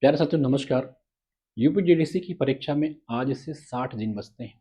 प्यारे साथियों नमस्कार। यूपीजीडीसी की परीक्षा में आज से 60 दिन बचते हैं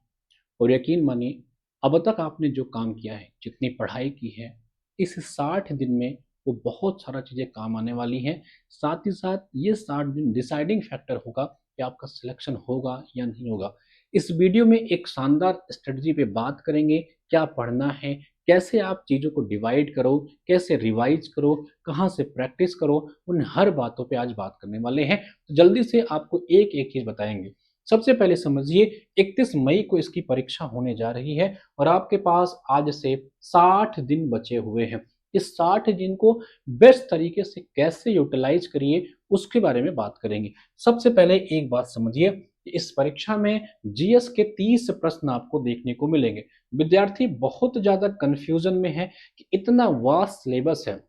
और यकीन मानिए अब तक आपने जो काम किया है, जितनी पढ़ाई की है, इस 60 दिन में वो बहुत सारा चीज़ें काम आने वाली हैं। साथ ही साथ ये 60 दिन डिसाइडिंग फैक्टर होगा कि आपका सिलेक्शन होगा या नहीं होगा। इस वीडियो में एक शानदार स्ट्रेटजी पे बात करेंगे, क्या पढ़ना है, कैसे आप चीज़ों को डिवाइड करो, कैसे रिवाइज़ करो, कहाँ से प्रैक्टिस करो, उन हर बातों पे आज बात करने वाले हैं। तो जल्दी से आपको एक-एक चीज़ बताएँगे। सबसे पहले समझिए 31 मई को इसकी परीक्षा होने जा रही है और आपके पास आज से 60 दिन बचे हुए हैं। इस 60 दिन को बेस्ट तरीके से कैसे यूटिलाइज़ करिए, उसके बारे में बात करेंगे। सबसे पहले एक बात समझिए कि इस परीक्षा में जीएस के 30 प्रश्न आपको देखने को मिलेंगे। विद्यार्थी बहुत ज़्यादा कन्फ्यूज़न में है कि इतना वास्ट सिलेबस है।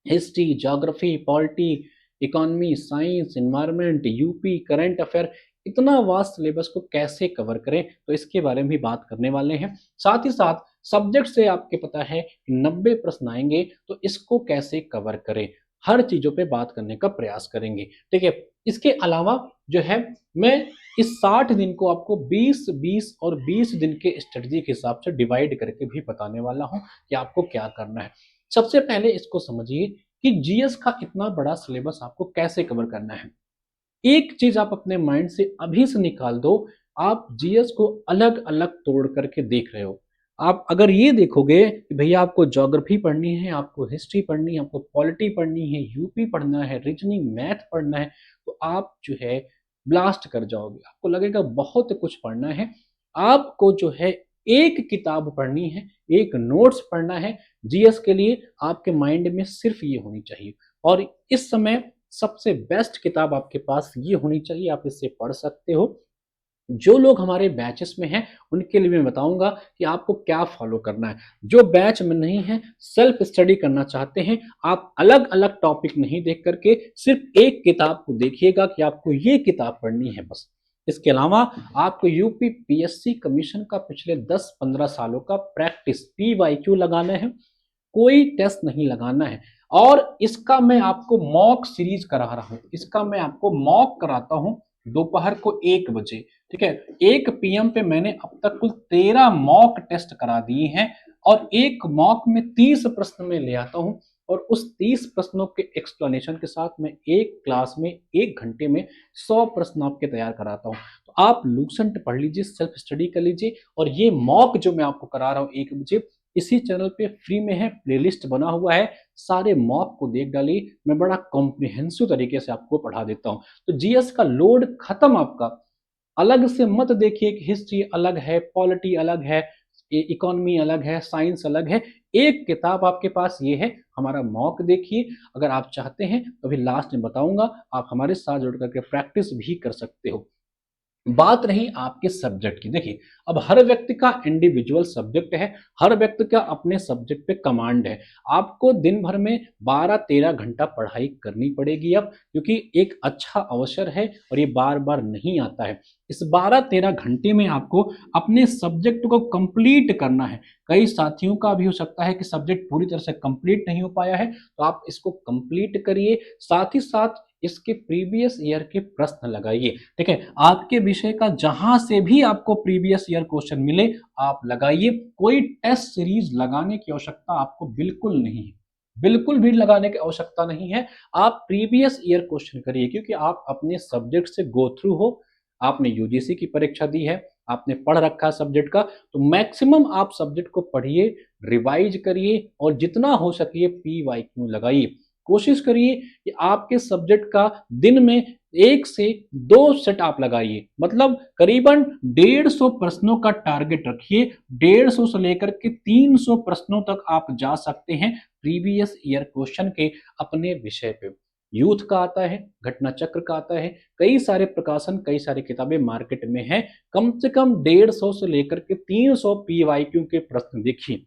History, geography, polity, economy, science, environment, UP, current affair, इतना वास्ट सिलेबस को कैसे कवर करें, तो इसके बारे में भी बात करने वाले हैं। साथ ही साथ सब्जेक्ट से आपके पता है कि 90 प्रश्न आएंगे, तो इसको कैसे कवर करें, हर चीज़ों पे बात करने का प्रयास करेंगे। ठीक है। इसके अलावा जो है, मैं इस 60 दिन को आपको 20-20 और 20 दिन के स्ट्रेटजी के हिसाब से डिवाइड करके भी बताने वाला हूँ कि आपको क्या करना है। सबसे पहले इसको समझिए कि जीएस का इतना बड़ा सिलेबस आपको कैसे कवर करना है। एक चीज आप अपने माइंड से अभी से निकाल दो, आप जीएस को अलग अलग तोड़ करके देख रहे हो। आप अगर ये देखोगे कि भैया आपको ज्योग्राफी पढ़नी है, आपको हिस्ट्री पढ़नी है, आपको पॉलिटी पढ़नी है, यूपी पढ़ना है, रीजनिंग मैथ पढ़ना है, तो आप जो है ब्लास्ट कर जाओगे। आपको लगेगा बहुत कुछ पढ़ना है। आपको जो है एक किताब पढ़नी है, एक नोट्स पढ़ना है। जीएस के लिए आपके माइंड में सिर्फ ये होनी चाहिए। और इस समय सबसे बेस्ट किताब आपके पास ये होनी चाहिए, आप इससे पढ़ सकते हो। जो लोग हमारे बैचेस में हैं, उनके लिए मैं बताऊंगा कि आपको क्या फॉलो करना है। जो बैच में नहीं है, सेल्फ स्टडी करना चाहते हैं, आप अलग अलग टॉपिक नहीं देख करके सिर्फ एक किताब को देखिएगा कि आपको ये किताब पढ़नी है बस। इसके अलावा आपको यूपी पीएससी कमीशन का पिछले 10-15 सालों का प्रैक्टिस पीवाईक्यू लगाना है, कोई टेस्ट नहीं लगाना है। और इसका मैं आपको मॉक सीरीज करा रहा हूं, इसका मैं आपको मॉक कराता हूं दोपहर को 1 बजे। ठीक है। 1 PM पे मैंने अब तक कुल 13 मॉक टेस्ट करा दिए हैं और एक मॉक में 30 प्रश्न में ले आता हूं और उस 30 प्रश्नों के एक्सप्लेनेशन के साथ मैं एक क्लास में 1 घंटे में 100 प्रश्न आपके तैयार कराता हूं। तो आप लूसेंट पढ़ लीजिए, सेल्फ स्टडी कर लीजिए। और ये मॉक जो मैं आपको करा रहा हूं 1 बजे, इसी चैनल पे फ्री में है, प्लेलिस्ट बना हुआ है, सारे मॉक को देख डालिए। मैं बड़ा कॉम्प्रिहेंसिव तरीके से आपको पढ़ा देता हूं। तो जीएस का लोड खत्म आपका। अलग से मत देखिए कि हिस्ट्री अलग है, पॉलिटी अलग है, इकोनॉमी अलग है, साइंस अलग है। एक किताब आपके पास ये है, हमारा मॉक देखिए। अगर आप चाहते हैं तो अभी लास्ट में बताऊंगा, आप हमारे साथ जुड़ करके प्रैक्टिस भी कर सकते हो। बात रही आपके सब्जेक्ट की, देखिए अब हर व्यक्ति का इंडिविजुअल सब्जेक्ट है, हर व्यक्ति का अपने सब्जेक्ट पे कमांड है। आपको दिन भर में 12-13 घंटा पढ़ाई करनी पड़ेगी अब, क्योंकि एक अच्छा अवसर है और ये बार बार नहीं आता है। इस 12-13 घंटे में आपको अपने सब्जेक्ट को कंप्लीट करना है। कई साथियों का भी हो सकता है कि सब्जेक्ट पूरी तरह से कंप्लीट नहीं हो पाया है, तो आप इसको कंप्लीट करिए। साथ ही साथ इसके प्रीवियस ईयर के प्रश्न लगाइए। ठीक है। आपके विषय का जहां से भी आपको प्रीवियस ईयर क्वेश्चन मिले, आप लगाइए। कोई टेस्ट सीरीज लगाने की आवश्यकता आपको बिल्कुल नहीं है, बिल्कुल भी लगाने की आवश्यकता नहीं है। आप प्रीवियस ईयर क्वेश्चन करिए, क्योंकि आप अपने सब्जेक्ट से गो थ्रू हो। आपने यूजीसी की परीक्षा दी है, आपने पढ़ रखा है सब्जेक्ट का, तो मैक्सिमम आप सब्जेक्ट को पढ़िए, रिवाइज करिए और जितना हो सके पीवाईक्यू लगाइए। कोशिश करिए कि आपके सब्जेक्ट का दिन में 1 से 2 सेट आप लगाइए, मतलब करीबन 150 प्रश्नों का टारगेट रखिए। 150 से लेकर के 300 प्रश्नों तक आप जा सकते हैं प्रीवियस ईयर क्वेश्चन के अपने विषय पे। यूथ का आता है, घटना चक्र का आता है, कई सारे प्रकाशन, कई सारी किताबें मार्केट में हैं। कम से कम 150 से लेकर के 300 पीवाईक्यू के प्रश्न देखिए।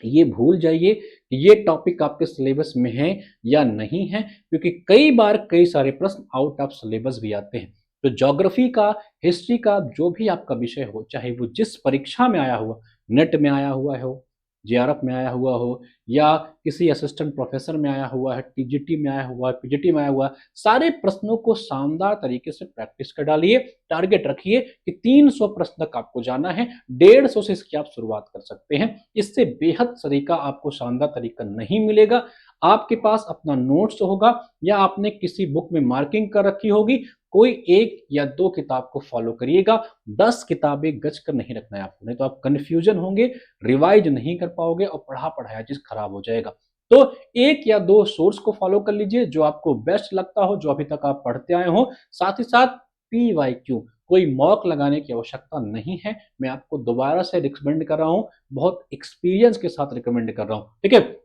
ये भूल जाइए कि ये टॉपिक आपके सिलेबस में है या नहीं है, क्योंकि कई बार कई सारे प्रश्न आउट ऑफ सिलेबस भी आते हैं। तो ज्योग्राफी का, हिस्ट्री का, जो भी आपका विषय हो, चाहे वो जिस परीक्षा में आया हुआ, नेट में आया हुआ हो, जेआरएफ में आया हुआ हो या किसी असिस्टेंट प्रोफेसर में आया हुआ है, टीजीटी में आया हुआ है, पीजीटी में आया हुआ है, सारे प्रश्नों को शानदार तरीके से प्रैक्टिस कर डालिए। टारगेट रखिए कि 300 प्रश्न तक आपको जाना है, 150 से इसकी आप शुरुआत कर सकते हैं। इससे बेहद तरीका आपको शानदार तरीका नहीं मिलेगा। आपके पास अपना नोट्स होगा या आपने किसी बुक में मार्किंग कर रखी होगी, कोई एक या दो किताब को फॉलो करिएगा। 10 किताबें गच कर नहीं रखना है आपको, नहीं तो आप कंफ्यूजन होंगे, रिवाइज नहीं कर पाओगे और पढ़ाया चीज खराब हो जाएगा। तो एक या दो सोर्स को फॉलो कर लीजिए जो आपको बेस्ट लगता हो, जो अभी तक आप पढ़ते आए हो। साथ ही साथ PYQ, कोई मॉक लगाने की आवश्यकता नहीं है। मैं आपको दोबारा से रिकमेंड कर रहा हूं, बहुत एक्सपीरियंस के साथ रिकमेंड कर रहा हूं, ठीक है।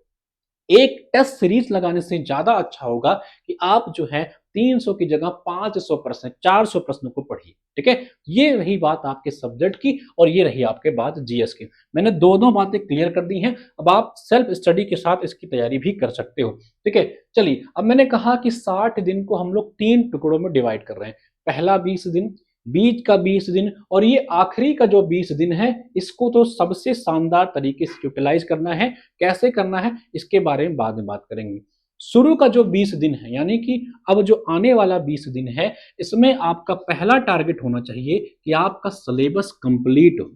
एक टेस्ट सीरीज लगाने से ज्यादा अच्छा होगा कि आप जो है 300 की जगह 500 प्रश्न, 400 प्रश्नों को पढ़िए, ठीक है। ये रही बात आपके सब्जेक्ट की और ये रही आपके बात जीएस की। मैंने दोनों बातें क्लियर कर दी हैं। अब आप सेल्फ स्टडी के साथ इसकी तैयारी भी कर सकते हो, ठीक है। चलिए, अब मैंने कहा कि 60 दिन को हम लोग 3 टुकड़ों में डिवाइड कर रहे हैं। पहला 20 दिन, बीच का 20 दिन और ये आखिरी का जो 20 दिन है, इसको तो सबसे शानदार तरीके से यूटिलाइज करना है। कैसे करना है इसके बारे में बाद में बात करेंगे। शुरू का जो 20 दिन है, यानी कि अब जो आने वाला 20 दिन है, इसमें आपका पहला टारगेट होना चाहिए कि आपका सिलेबस कंप्लीट हो।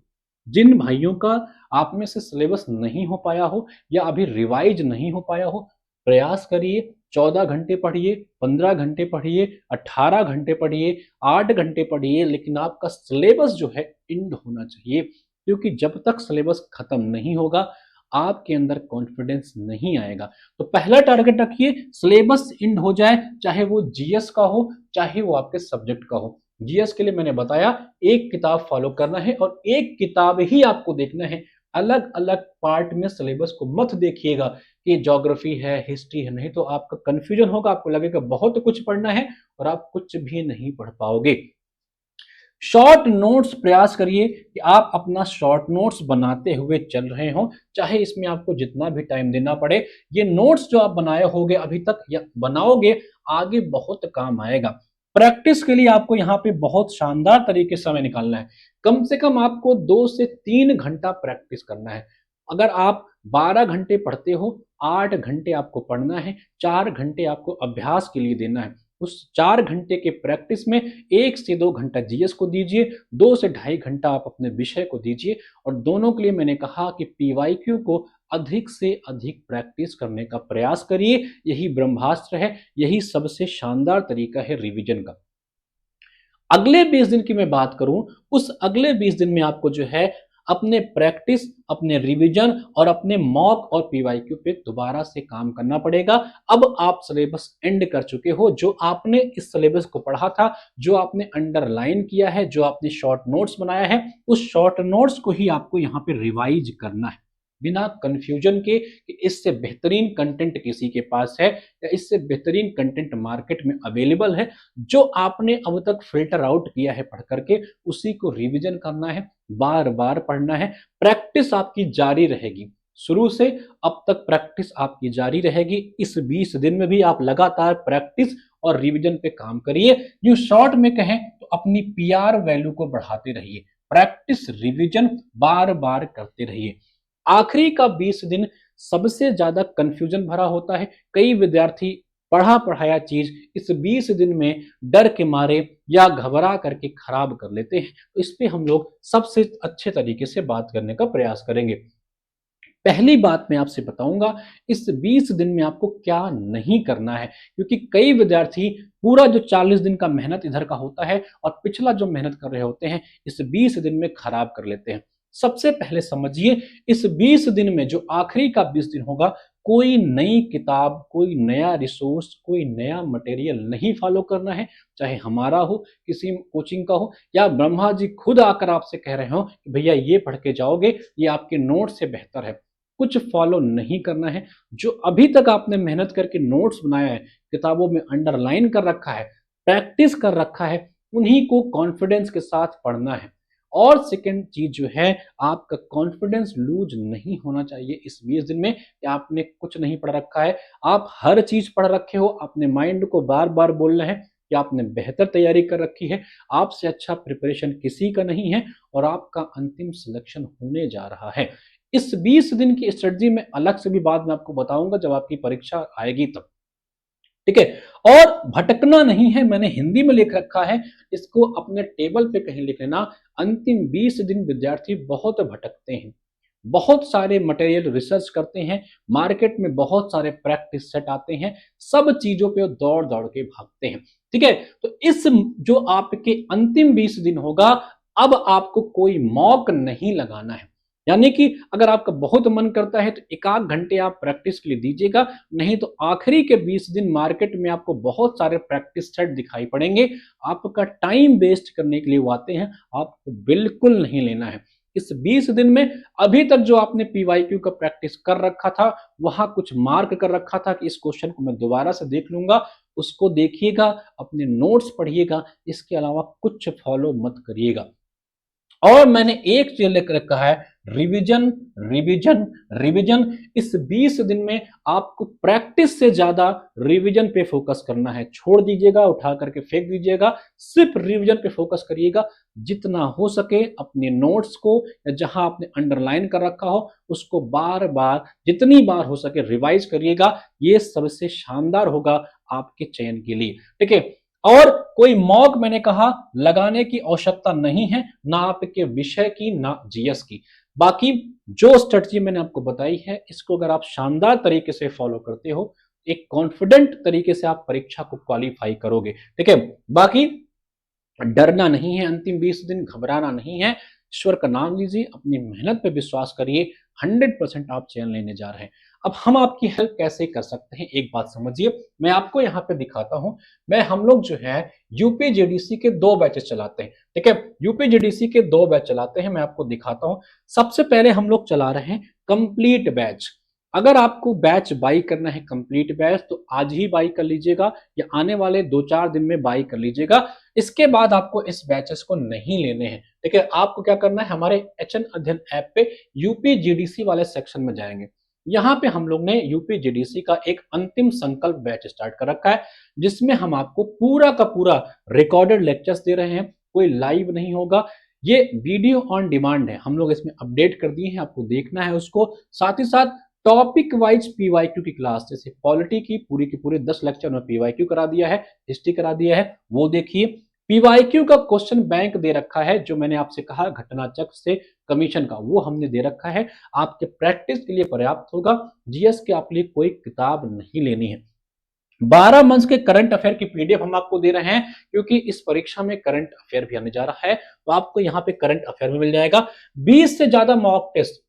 जिन भाइयों का आप में से सिलेबस नहीं हो पाया हो या अभी रिवाइज नहीं हो पाया हो, प्रयास करिए। 14 घंटे पढ़िए, 15 घंटे पढ़िए, 18 घंटे पढ़िए, 8 घंटे पढ़िए, लेकिन आपका सिलेबस जो है इंड होना चाहिए। क्योंकि जब तक सिलेबस खत्म नहीं होगा, आपके अंदर कॉन्फिडेंस नहीं आएगा। तो पहला टारगेट रखिए, सिलेबस इंड हो जाए, चाहे वो जीएस का हो, चाहे वो आपके सब्जेक्ट का हो। जीएस के लिए मैंने बताया एक किताब फॉलो करना है और एक किताब ही आपको देखना है। अलग अलग पार्ट में सिलेबस को मत देखिएगा कि ज्योग्राफी है, हिस्ट्री है, नहीं तो आपका कंफ्यूजन होगा, आपको लगेगा बहुत कुछ पढ़ना है और आप कुछ भी नहीं पढ़ पाओगे। शॉर्ट नोट्स प्रयास करिए कि आप अपना शॉर्ट नोट्स बनाते हुए चल रहे हो, चाहे इसमें आपको जितना भी टाइम देना पड़े। ये नोट्स जो आप बनाए होगे अभी तक या बनाओगे, आगे बहुत काम आएगा। प्रैक्टिस के लिए आपको यहाँ पे बहुत शानदार तरीके से समय निकालना है। कम से कम आपको 2 से 3 घंटा प्रैक्टिस करना है। अगर आप 12 घंटे पढ़ते हो, 8 घंटे आपको पढ़ना है, 4 घंटे आपको अभ्यास के लिए देना है। उस 4 घंटे के प्रैक्टिस में 1 से 2 घंटा जीएस को दीजिए, 2 से ढाई घंटा आप अपने विषय को दीजिए। और दोनों के लिए मैंने कहा कि पीवाईक्यू को अधिक से अधिक प्रैक्टिस करने का प्रयास करिए। यही ब्रह्मास्त्र है, यही सबसे शानदार तरीका है रिवीजन का। अगले 20 दिन की मैं बात करूं, उस अगले 20 दिन में आपको जो है अपने प्रैक्टिस, अपने रिवीजन और अपने मॉक और पीवाईक्यू पे दोबारा से काम करना पड़ेगा। अब आप सिलेबस एंड कर चुके हो। जो आपने इस सिलेबस को पढ़ा था, जो आपने अंडरलाइन किया है, जो आपने शॉर्ट नोट्स बनाया है, उस शॉर्ट नोट्स को ही आपको यहाँ पे रिवाइज करना है, बिना कंफ्यूजन के कि इससे बेहतरीन कंटेंट किसी के पास है या इससे बेहतरीन कंटेंट मार्केट में अवेलेबल है। जो आपने अब तक फिल्टर आउट किया है पढ़ करके, उसी को रिवीजन करना है, बार बार पढ़ना है। प्रैक्टिस आपकी जारी रहेगी, शुरू से अब तक प्रैक्टिस आपकी जारी रहेगी। इस 20 दिन में भी आप लगातार प्रैक्टिस और रिवीजन पे काम करिए। यूं शॉर्ट में कहें तो अपनी पीआर वैल्यू को बढ़ाते रहिए, प्रैक्टिस रिवीजन बार बार करते रहिए। आखिरी का 20 दिन सबसे ज्यादा कंफ्यूजन भरा होता है। कई विद्यार्थी पढ़ाया चीज इस 20 दिन में डर के मारे या घबरा करके खराब कर लेते हैं। तो इस पे हम लोग सबसे अच्छे तरीके से बात करने का प्रयास करेंगे। पहली बात मैं आपसे बताऊंगा, इस 20 दिन में आपको क्या नहीं करना है, क्योंकि कई विद्यार्थी पूरा जो 40 दिन का मेहनत इधर का होता है और पिछला जो मेहनत कर रहे होते हैं, इस 20 दिन में खराब कर लेते हैं। सबसे पहले समझिए, इस 20 दिन में जो आखिरी का 20 दिन होगा, कोई नई किताब, कोई नया रिसोर्स, कोई नया मटेरियल नहीं फॉलो करना है। चाहे हमारा हो, किसी कोचिंग का हो, या ब्रह्मा जी खुद आकर आपसे कह रहे हो कि भैया ये पढ़ के जाओगे, ये आपके नोट से बेहतर है, कुछ फॉलो नहीं करना है। जो अभी तक आपने मेहनत करके नोट्स बनाया है, किताबों में अंडरलाइन कर रखा है, प्रैक्टिस कर रखा है, उन्हीं को कॉन्फिडेंस के साथ पढ़ना है। और सेकंड चीज जो है, आपका कॉन्फिडेंस लूज नहीं होना चाहिए इस 20 दिन में कि आपने कुछ नहीं पढ़ रखा है। आप हर चीज पढ़ रखे हो, अपने माइंड को बार बार बोलना है कि आपने बेहतर तैयारी कर रखी है, आपसे अच्छा प्रिपरेशन किसी का नहीं है और आपका अंतिम सिलेक्शन होने जा रहा है। इस 20 दिन की स्ट्रेटजी मैं अलग से भी बाद में आपको बताऊंगा जब आपकी परीक्षा आएगी तब, ठीक है। और भटकना नहीं है, मैंने हिंदी में लिख रखा है, इसको अपने टेबल पे कहीं लिख लेना। अंतिम 20 दिन विद्यार्थी बहुत भटकते हैं, बहुत सारे मटेरियल रिसर्च करते हैं, मार्केट में बहुत सारे प्रैक्टिस सेट आते हैं, सब चीजों पे दौड़ दौड़ के भागते हैं, ठीक है। तो इस जो आपके अंतिम 20 दिन होगा, अब आपको कोई मॉक नहीं लगाना है। यानी कि अगर आपका बहुत मन करता है तो एक आध घंटे आप प्रैक्टिस के लिए दीजिएगा, नहीं तो आखिरी के 20 दिन मार्केट में आपको बहुत सारे प्रैक्टिस सेट दिखाई पड़ेंगे, आपका टाइम वेस्ट करने के लिए वो आते हैं, आपको बिल्कुल नहीं लेना है। इस 20 दिन में अभी तक जो आपने पीवाईक्यू का प्रैक्टिस कर रखा था, वहां कुछ मार्क कर रखा था कि इस क्वेश्चन को मैं दोबारा से देख लूंगा, उसको देखिएगा, अपने नोट्स पढ़िएगा, इसके अलावा कुछ फॉलो मत करिएगा। और मैंने एक चीज लेकर रखा है, रिवीजन रिवीजन रिवीजन। इस 20 दिन में आपको प्रैक्टिस से ज्यादा रिवीजन पे फोकस करना है, छोड़ दीजिएगा, उठा करके फेंक दीजिएगा, सिर्फ रिवीजन पे फोकस करिएगा। जितना हो सके अपने नोट्स को या जहां आपने अंडरलाइन कर रखा हो उसको बार बार, जितनी बार हो सके रिवाइज करिएगा, ये सबसे शानदार होगा आपके चयन के लिए, ठीक है। और कोई मॉक मैंने कहा लगाने की आवश्यकता नहीं है, ना आपके विषय की ना जीएस की। बाकी जो स्ट्रेटजी मैंने आपको बताई है, इसको अगर आप शानदार तरीके से फॉलो करते हो, एक कॉन्फिडेंट तरीके से आप परीक्षा को क्वालिफाई करोगे, ठीक है। बाकी डरना नहीं है, अंतिम 20 दिन घबराना नहीं है, ईश्वर का नाम लीजिए, अपनी मेहनत पे विश्वास करिए, 100% आप चयन लेने जा रहे हैं। अब हम आपकी हेल्प कैसे कर सकते हैं, एक बात समझिए, मैं आपको यहाँ पे दिखाता हूं। हम लोग जो है यूपीजीडीसी के 2 बैचेस चलाते हैं, ठीक है। यूपीजीडीसी के 2 बैच चलाते हैं, मैं आपको दिखाता हूं। सबसे पहले हम लोग चला रहे हैं कंप्लीट बैच। अगर आपको बैच बाई करना है कंप्लीट बैच, तो आज ही बाई कर लीजिएगा या आने वाले 2-4 दिन में बाई कर लीजिएगा। इसके बाद आपको इस बैचेस को नहीं लेने हैं, ठीक है। आपको क्या करना है, हमारे एचएन अध्ययन ऐप पे यूपीजीडीसी वाले सेक्शन में जाएंगे। यहाँ पे हम लोग ने यूपीजीडीसी का एक अंतिम संकल्प बैच स्टार्ट कर रखा है, जिसमें हम आपको पूरा का पूरा रिकॉर्डेड लेक्चर्स दे रहे हैं, कोई लाइव नहीं होगा, ये वीडियो ऑन डिमांड है। हम लोग इसमें अपडेट कर दिए हैं, आपको देखना है उसको। साथ ही साथ टॉपिक वाइज पीवाईक्यू की क्लास, जैसे पॉलिटी की पूरे 10 लेक्चर में पीवाईक्यू करा दिया है, हिस्ट्री करा दिया है, वो देखिए। पीवाईक्यू का क्वेश्चन बैंक दे रखा है, जो मैंने आपसे कहा घटना चक्र से कमीशन का, वो हमने दे रखा है, आपके प्रैक्टिस के लिए पर्याप्त होगा। जीएस के आपके लिए कोई किताब नहीं लेनी है। 12 मंथ्स के करंट अफेयर की पीडीएफ हम आपको दे रहे हैं, क्योंकि इस परीक्षा में करंट अफेयर भी आने जा रहा है, तो आपको यहाँ पे करंट अफेयर में मिल जाएगा। 20 से ज्यादा मॉक टेस्ट,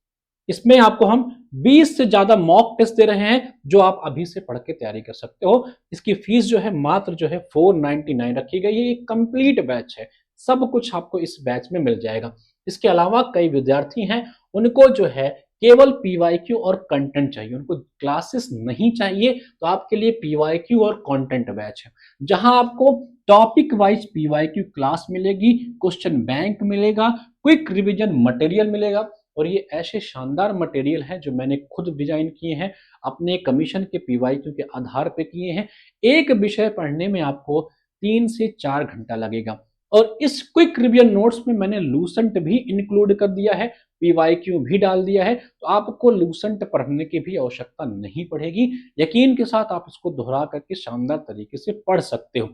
इसमें आपको हम 20 से ज्यादा मॉक टेस्ट दे रहे हैं, जो आप अभी से पढ़ के तैयारी कर सकते हो। इसकी फीस जो है मात्र जो है 499 रखी गई है। ये कंप्लीट बैच है, सब कुछ आपको इस बैच में मिल जाएगा। इसके अलावा कई विद्यार्थी हैं, उनको जो है केवल पीवाईक्यू और कंटेंट चाहिए, उनको क्लासेस नहीं चाहिए, तो आपके लिए पीवाईक्यू और कंटेंट बैच है, जहां आपको टॉपिक वाइज पीवाईक्यू क्लास मिलेगी, क्वेश्चन बैंक मिलेगा, क्विक रिवीजन मटेरियल मिलेगा। और ये ऐसे शानदार मटेरियल हैं जो मैंने खुद डिजाइन किए हैं, अपने कमीशन के पीवाईक्यू के आधार पे किए हैं। एक विषय पढ़ने में आपको 3 से 4 घंटा लगेगा। और इस क्विक रिवीजन नोट्स में मैंने लूसेंट भी इंक्लूड कर दिया है, पीवाईक्यू भी डाल दिया है, तो आपको लूसेंट पढ़ने की भी आवश्यकता नहीं पड़ेगी। यकीन के साथ आप इसको दोहरा करके शानदार तरीके से पढ़ सकते हो।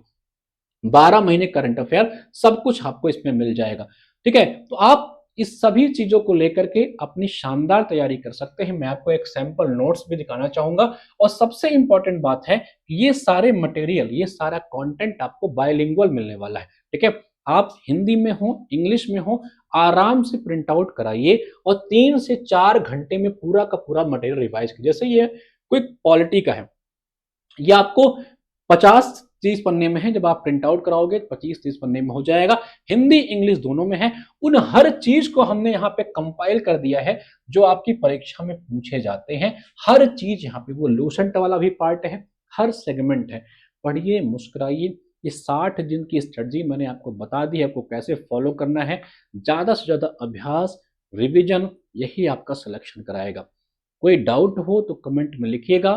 12 महीने करंट अफेयर सब कुछ आपको इसमें मिल जाएगा, ठीक है। तो आप इस सभी चीजों को लेकर के अपनी शानदार तैयारी कर सकते हैं। मैं आपको एक सैंपल नोट्स भी दिखाना चाहूंगा। और सबसे इंपॉर्टेंट बात है, ये सारे मटेरियल, ये सारा कंटेंट आपको बायलिंगुअल मिलने वाला है, ठीक है। आप हिंदी में हो, इंग्लिश में हो, आराम से प्रिंट आउट कराइए और 3 से 4 घंटे में पूरा का पूरा मटेरियल रिवाइज कीजिए। जैसे ये क्विक पॉलिटी का है, ये आपको 50-30 पन्ने में है, जब आप प्रिंट आउट कराओगे 25-30 पन्ने में हो जाएगा। हिंदी इंग्लिश दोनों में है। उन हर चीज को हमने यहाँ पे कंपाइल कर दिया है जो आपकी परीक्षा में पूछे जाते हैं। हर चीज यहाँ पे, वो लूसेंट वाला भी पार्ट है, हर सेगमेंट है। पढ़िए, मुस्कुराइए। ये 60 दिन की स्ट्रेटजी मैंने आपको बता दी है, आपको कैसे फॉलो करना है। ज्यादा से ज्यादा अभ्यास, रिविजन, यही आपका सिलेक्शन कराएगा। कोई डाउट हो तो कमेंट में लिखिएगा।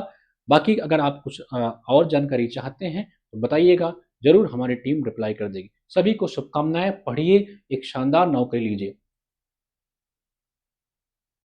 बाकी अगर आप कुछ और जानकारी चाहते हैं तो बताइएगा, जरूर हमारी टीम रिप्लाई कर देगी। सभी को शुभकामनाएं। पढ़िए, एक शानदार नौकरी लीजिए।